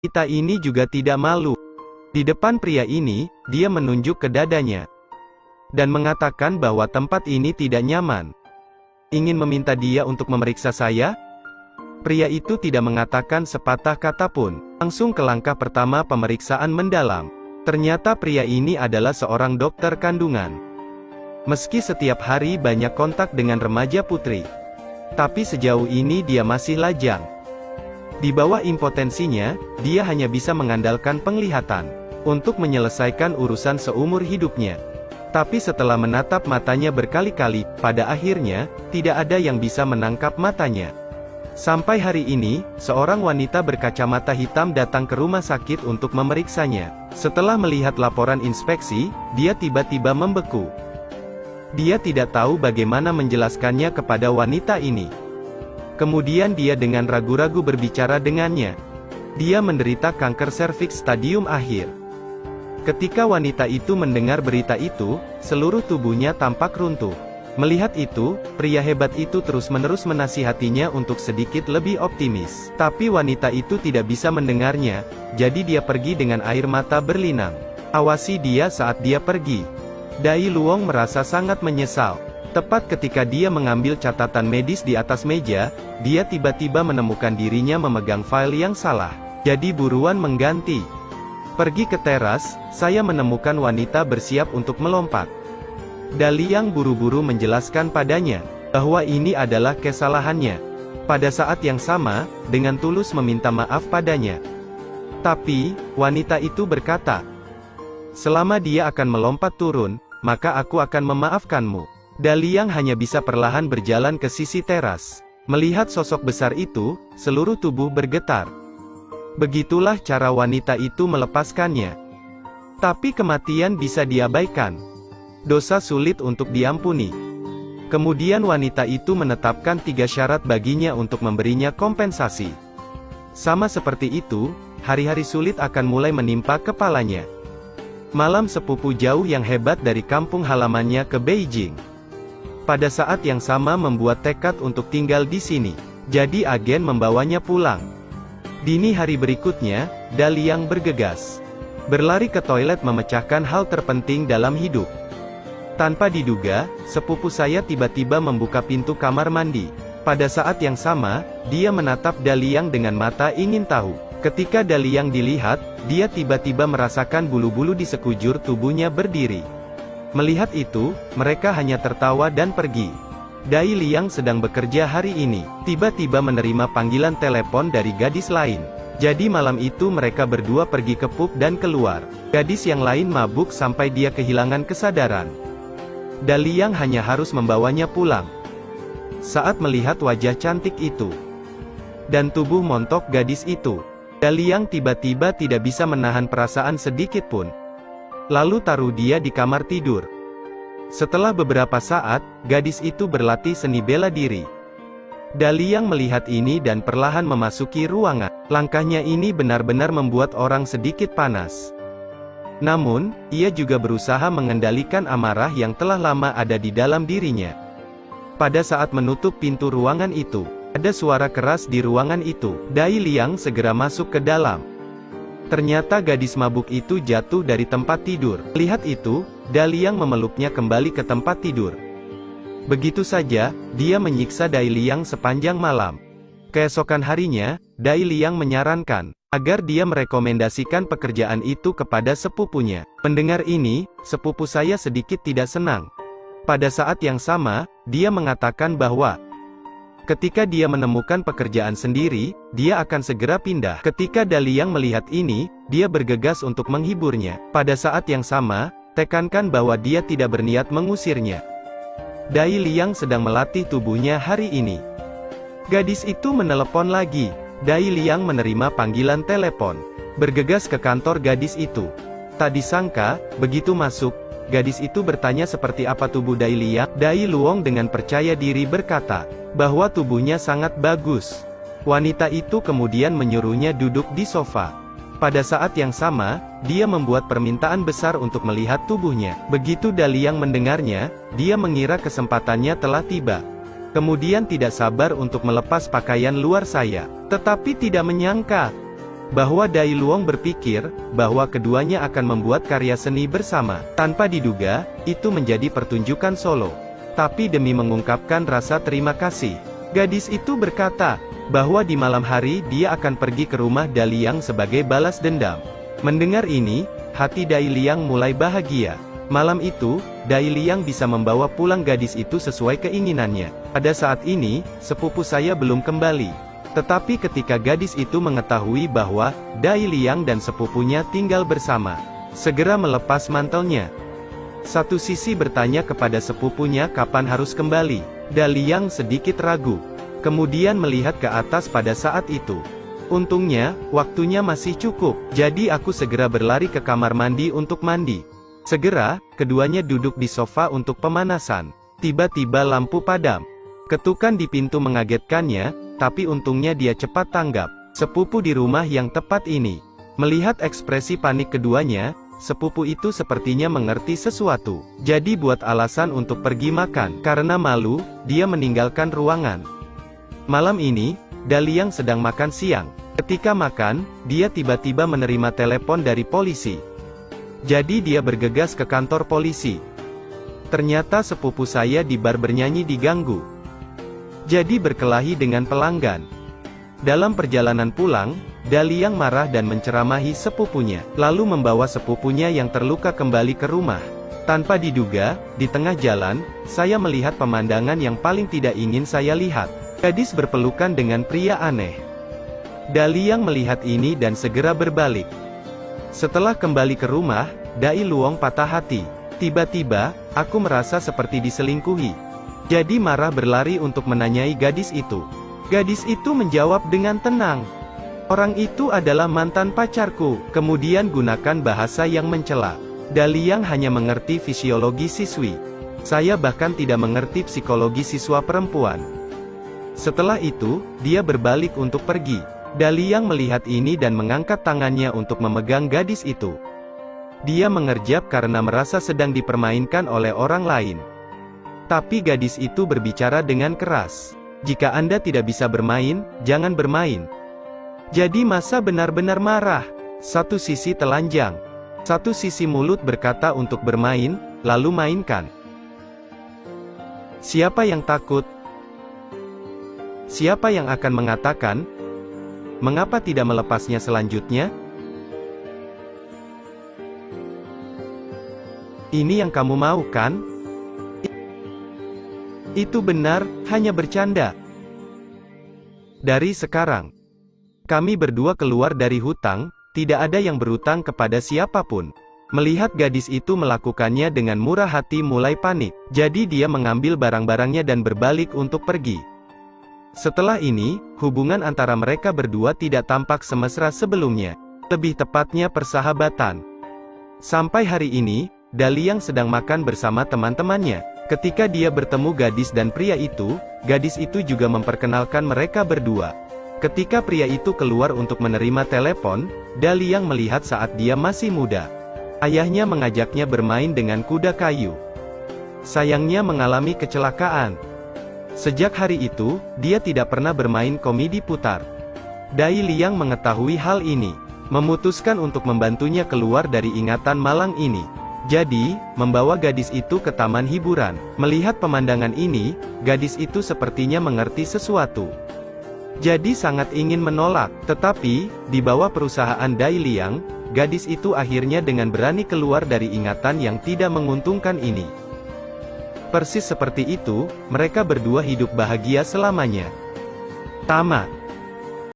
Wanita ini juga tidak malu. Di depan pria ini, dia menunjuk ke dadanya. Dan mengatakan bahwa tempat ini tidak nyaman. Ingin meminta dia untuk memeriksa saya? Pria itu tidak mengatakan sepatah kata pun. Langsung ke langkah pertama pemeriksaan mendalam. Ternyata pria ini adalah seorang dokter kandungan. Meski setiap hari banyak kontak dengan remaja putri. Tapi sejauh ini dia masih lajang. Di bawah impotensinya, dia hanya bisa mengandalkan penglihatan untuk menyelesaikan urusan seumur hidupnya. Tapi setelah menatap matanya berkali-kali, pada akhirnya, tidak ada yang bisa menangkap matanya. Sampai hari ini, seorang wanita berkacamata hitam datang ke rumah sakit untuk memeriksanya. Setelah melihat laporan inspeksi, dia tiba-tiba membeku. Dia tidak tahu bagaimana menjelaskannya kepada wanita ini. Kemudian dia dengan ragu-ragu berbicara dengannya. Dia menderita kanker serviks stadium akhir. Ketika wanita itu mendengar berita itu, seluruh tubuhnya tampak runtuh. Melihat itu, pria hebat itu terus-menerus menasihatinya untuk sedikit lebih optimis. Tapi wanita itu tidak bisa mendengarnya, jadi dia pergi dengan air mata berlinang. Awasi dia saat dia pergi. Dai Luong merasa sangat menyesal. Tepat ketika dia mengambil catatan medis di atas meja, dia tiba-tiba menemukan dirinya memegang file yang salah. Jadi buruan mengganti. Pergi ke teras, saya menemukan wanita bersiap untuk melompat. Daliang buru-buru menjelaskan padanya, bahwa ini adalah kesalahannya. Pada saat yang sama, dengan tulus meminta maaf padanya. Tapi, wanita itu berkata, selama dia akan melompat turun, maka aku akan memaafkanmu. Daliang hanya bisa perlahan berjalan ke sisi teras. Melihat sosok besar itu, seluruh tubuh bergetar. Begitulah cara wanita itu melepaskannya. Tapi kematian bisa diabaikan. Dosa sulit untuk diampuni. Kemudian wanita itu menetapkan 3 syarat baginya untuk memberinya kompensasi. Sama seperti itu, hari-hari sulit akan mulai menimpa kepalanya. Malam sepupu jauh yang hebat dari kampung halamannya ke Beijing. Pada saat yang sama membuat tekad untuk tinggal di sini. Jadi agen membawanya pulang. Dini hari berikutnya, Daliang bergegas. Berlari ke toilet memecahkan hal terpenting dalam hidup. Tanpa diduga, sepupu saya tiba-tiba membuka pintu kamar mandi. Pada saat yang sama, dia menatap Daliang dengan mata ingin tahu. Ketika Daliang dilihat, dia tiba-tiba merasakan bulu-bulu di sekujur tubuhnya berdiri. Melihat itu, mereka hanya tertawa dan pergi. Dai Liang sedang bekerja hari ini, tiba-tiba menerima panggilan telepon dari gadis lain. Jadi malam itu mereka berdua pergi ke pub dan keluar. Gadis yang lain mabuk sampai dia kehilangan kesadaran. Daliang hanya harus membawanya pulang. Saat melihat wajah cantik itu, dan tubuh montok gadis itu, Daliang tiba-tiba tidak bisa menahan perasaan sedikit pun. Lalu taruh dia di kamar tidur. Setelah beberapa saat, gadis itu berlatih seni bela diri. Daliang melihat ini dan perlahan memasuki ruangan. Langkahnya ini benar-benar membuat orang sedikit panas. Namun, ia juga berusaha mengendalikan amarah yang telah lama ada di dalam dirinya. Pada saat menutup pintu ruangan itu, ada suara keras di ruangan itu. Dai Liang segera masuk ke dalam. Ternyata gadis mabuk itu jatuh dari tempat tidur. Lihat itu, Daliang memeluknya kembali ke tempat tidur. Begitu saja, dia menyiksa Dai Liang sepanjang malam. Keesokan harinya, Dai Liang menyarankan agar dia merekomendasikan pekerjaan itu kepada sepupunya. Mendengar ini, sepupu saya sedikit tidak senang. Pada saat yang sama, dia mengatakan bahwa ketika dia menemukan pekerjaan sendiri, dia akan segera pindah. Ketika Daliang melihat ini, dia bergegas untuk menghiburnya. Pada saat yang sama, tekankan bahwa dia tidak berniat mengusirnya. Dai Liang sedang melatih tubuhnya hari ini. Gadis itu menelepon lagi. Dai Liang menerima panggilan telepon. Bergegas ke kantor gadis itu. Tak disangka, begitu masuk, gadis itu bertanya seperti apa tubuh Dai Liang. Dai Luong dengan percaya diri berkata bahwa tubuhnya sangat bagus. Wanita itu kemudian menyuruhnya duduk di sofa. Pada saat yang sama, dia membuat permintaan besar untuk melihat tubuhnya. Begitu Daliang mendengarnya, dia mengira kesempatannya telah tiba. Kemudian tidak sabar untuk melepas pakaian luar saya. Tetapi tidak menyangka, bahwa Dai Luong berpikir bahwa keduanya akan membuat karya seni bersama. Tanpa diduga, itu menjadi pertunjukan solo. Tapi demi mengungkapkan rasa terima kasih, gadis itu berkata bahwa di malam hari dia akan pergi ke rumah Dai Liang sebagai balas dendam. Mendengar ini, hati Dai Liang mulai bahagia. Malam itu, Dai Liang bisa membawa pulang gadis itu sesuai keinginannya. Pada saat ini, sepupu saya belum kembali. Tetapi ketika gadis itu mengetahui bahwa Dai Liang dan sepupunya tinggal bersama, segera melepas mantelnya. Satu sisi bertanya kepada sepupunya kapan harus kembali. Dai Liang sedikit ragu, kemudian melihat ke atas pada saat itu. Untungnya, waktunya masih cukup, jadi aku segera berlari ke kamar mandi untuk mandi. Segera, keduanya duduk di sofa untuk pemanasan. Tiba-tiba lampu padam. Ketukan di pintu mengagetkannya, tapi untungnya dia cepat tanggap. Sepupu di rumah yang tepat ini. Melihat ekspresi panik keduanya, sepupu itu sepertinya mengerti sesuatu. Jadi buat alasan untuk pergi makan. Karena malu, dia meninggalkan ruangan. Malam ini, Dai Liang sedang makan siang. Ketika makan, dia tiba-tiba menerima telepon dari polisi. Jadi dia bergegas ke kantor polisi. Ternyata sepupu saya di bar bernyanyi diganggu. Jadi berkelahi dengan pelanggan. Dalam perjalanan pulang, Dai Liang marah dan menceramahi sepupunya, lalu membawa sepupunya yang terluka kembali ke rumah. Tanpa diduga, di tengah jalan, saya melihat pemandangan yang paling tidak ingin saya lihat. Gadis berpelukan dengan pria aneh. Dai Liang melihat ini dan segera berbalik. Setelah kembali ke rumah, Dai Luong patah hati. Tiba-tiba, aku merasa seperti diselingkuhi. Jadi marah berlari untuk menanyai gadis itu. Gadis itu menjawab dengan tenang. Orang itu adalah mantan pacarku. Kemudian gunakan bahasa yang mencela. Dai Liang hanya mengerti fisiologi siswi. Saya bahkan tidak mengerti psikologi siswa perempuan. Setelah itu, dia berbalik untuk pergi. Dai Liang melihat ini dan mengangkat tangannya untuk memegang gadis itu. Dia mengerjap karena merasa sedang dipermainkan oleh orang lain. Tapi gadis itu berbicara dengan keras. Jika Anda tidak bisa bermain, jangan bermain. Jadi masa benar-benar marah. Satu sisi telanjang. Satu sisi mulut berkata untuk bermain, lalu mainkan. Siapa yang takut? Siapa yang akan mengatakan, mengapa tidak melepasnya selanjutnya? Ini yang kamu mau kan? Itu benar, hanya bercanda. Dari sekarang, kami berdua keluar dari hutang, tidak ada yang berhutang kepada siapapun. Melihat gadis itu melakukannya dengan murah hati mulai panik. Jadi dia mengambil barang-barangnya dan berbalik untuk pergi. Setelah ini, hubungan antara mereka berdua tidak tampak semesra sebelumnya. Lebih tepatnya persahabatan. Sampai hari ini, Dai Liang sedang makan bersama teman-temannya. Ketika dia bertemu gadis dan pria itu, gadis itu juga memperkenalkan mereka berdua. Ketika pria itu keluar untuk menerima telepon, Dai Liang melihat saat dia masih muda. Ayahnya mengajaknya bermain dengan kuda kayu. Sayangnya mengalami kecelakaan. Sejak hari itu, dia tidak pernah bermain komedi putar. Dai Liang mengetahui hal ini, memutuskan untuk membantunya keluar dari ingatan malang ini. Jadi, membawa gadis itu ke taman hiburan. Melihat pemandangan ini, gadis itu sepertinya mengerti sesuatu. Jadi sangat ingin menolak, tetapi, di bawah perusahaan Dai Liang, gadis itu akhirnya dengan berani keluar dari ingatan yang tidak menguntungkan ini. Persis seperti itu, mereka berdua hidup bahagia selamanya. Tamat.